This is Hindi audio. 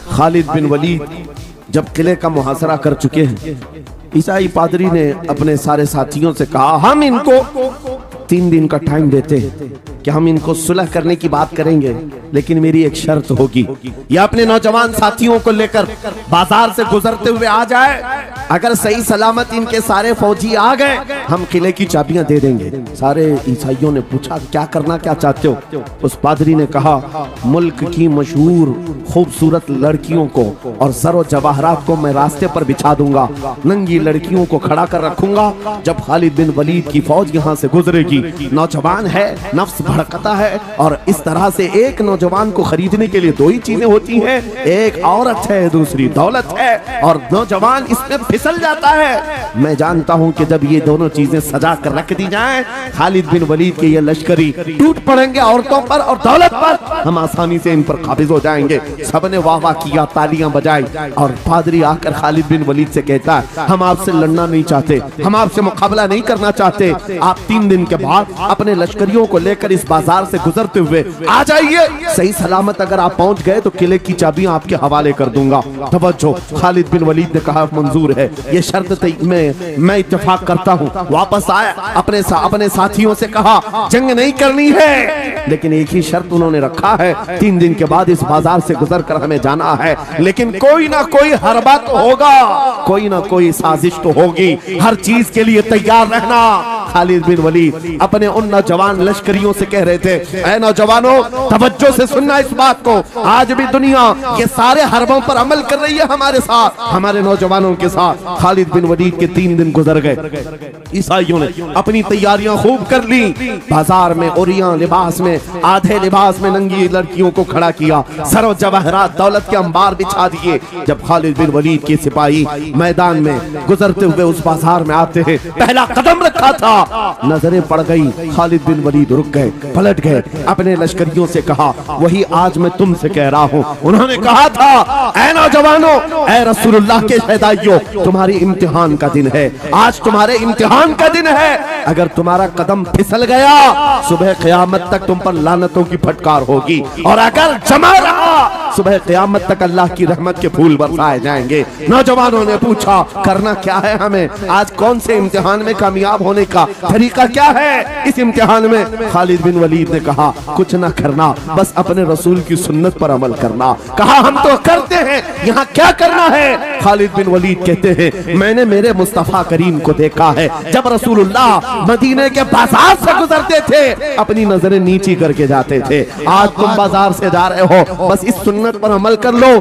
खालिद बिन वलीद जब किले का मुहासरा कर चुके हैं, ईसाई पादरी ने अपने सारे साथियों से कहा, हम इनको 3 दिन का टाइम देते हैं कि हम इनको सुलह करने की बात करेंगे, लेकिन मेरी एक शर्त होगी, ये अपने नौजवान साथियों को लेकर बाजार से गुजरते हुए आ जाए। अगर सही सलामत इनके सारे फौजी आ गए, हम किले की चाबियां दे देंगे। सारे ईसाइयों ने पूछा, क्या करना क्या चाहते हो? उस पादरी ने कहा, मुल्क की मशहूर खूबसूरत लड़कियों को और ज़रो जवाहरात को मैं रास्ते पर बिछा दूंगा, नंगी लड़कियों को खड़ा कर रखूंगा। जब खालिद बिन वलीद की फौज यहाँ से गुजरेगी, नौजवान है, नफ्स भड़कता है, और इस तरह से एक नौजवान को खरीदने के लिए 2 ही चीजें होती हैं, एक औरत है, दूसरी दौलत है, और नौजवान इसमें फिसल जाता है। मैं जानता हूं कि जब ये दोनों चीजें सजा कर रख दी जाएं, खालिद बिन वलीद के ये लश्करी टूट पड़ेंगे औरतों पर और दौलत पर, हम आसानी से इन पर काबिज हो जाएंगे। सबने वाह वाह किया, तालियां बजाई, और पादरी आकर खालिद बिन वलीद से कहता है, हम आपसे लड़ना नहीं चाहते, हम आपसे मुकाबला नहीं करना चाहते, आप 3 दिन के बाद अपने लश्करियों को लेकर इस बाजार से गुजरते हुए आ जाइए। सही सलामत अगर आप पहुंच गए तो किले की चाबियां आपके हवाले कर दूंगा। तवज्जो, खालिद बिन वलीद ने कहा, मंजूर है, ये शर्त मैं इत्तेफाक करता हूँ। वापस आया, अपने साथियों से कहा, जंग नहीं करनी है, लेकिन एक ही शर्त उन्होंने रखा है, 3 दिन के बाद इस बाजार से गुजर कर हमें जाना है, लेकिन कोई ना कोई हरबा तो होगा, कोई ना कोई साजिश तो होगी, हर चीज के लिए तैयार रहना। खालिद बिन वलीद अपने उन नौजवान लश्करियों से कह रहे थे, ऐ नौजवानों, तवज्जो से सुनना इस बात को, आज भी दुनिया ये सारे हरबों पर अमल कर रही है हमारे साथ, हमारे नौजवानों के साथ। खालिद बिन वलीद के 3 दिन गुजर गए, ईसाइयों ने अपनी तैयारियां खूब कर ली, बाजार में ओरियां लिबास में, आधे लिबास में नंगी लड़कियों को खड़ा किया, सरो जवाहरात दौलत के अंबार बिछा दिए। जब खालिद बिन वलीद के सिपाही मैदान में गुजरते हुए उस बाजार में आते हैं, पहला कदम रखा था, नजरें पड़ गई, खालिद बिन वलीद रुक गए, पलट गए, अपने लश्करियों से कहा, वही आज मैं तुमसे कह रहा हूँ, उन्होंने कहा था, ऐ नौजवानों, ऐ रसूलुल्लाह के शहदाइयों, तुम्हारी इम्तिहान का दिन है, आज तुम्हारे इम्तिहान का दिन है। अगर तुम्हारा कदम फिसल गया, सुबह क़यामत तक तुम पर लानतों की फटकार होगी, और अगर जमा रहा, सुबह क़यामत तक अल्लाह की रहमत के फूल बरसाए जाएंगे। नौजवानों ने पूछा, करना क्या है हमें, आज कौन से इम्तिहान में कामयाब होने का तरीका क्या है इस इम्तिहान में? खालिद बिन वलीद ने कहा, कुछ ना करना, बस अपने रसूल की सुन्नत पर अमल करना। कहा, हम तो करते हैं, यहाँ क्या करना है? खालिद बिन वलीद कहते हैं, मैंने मेरे मुस्तफा करीम को देखा है, जब रसूलुल्लाह मदीने के बाजार से गुजरते थे, अपनी नजरें नीची करके जाते थे। आज तुम बाजार से जा रहे हो, बस इस सुन्नत पर अमल कर लो।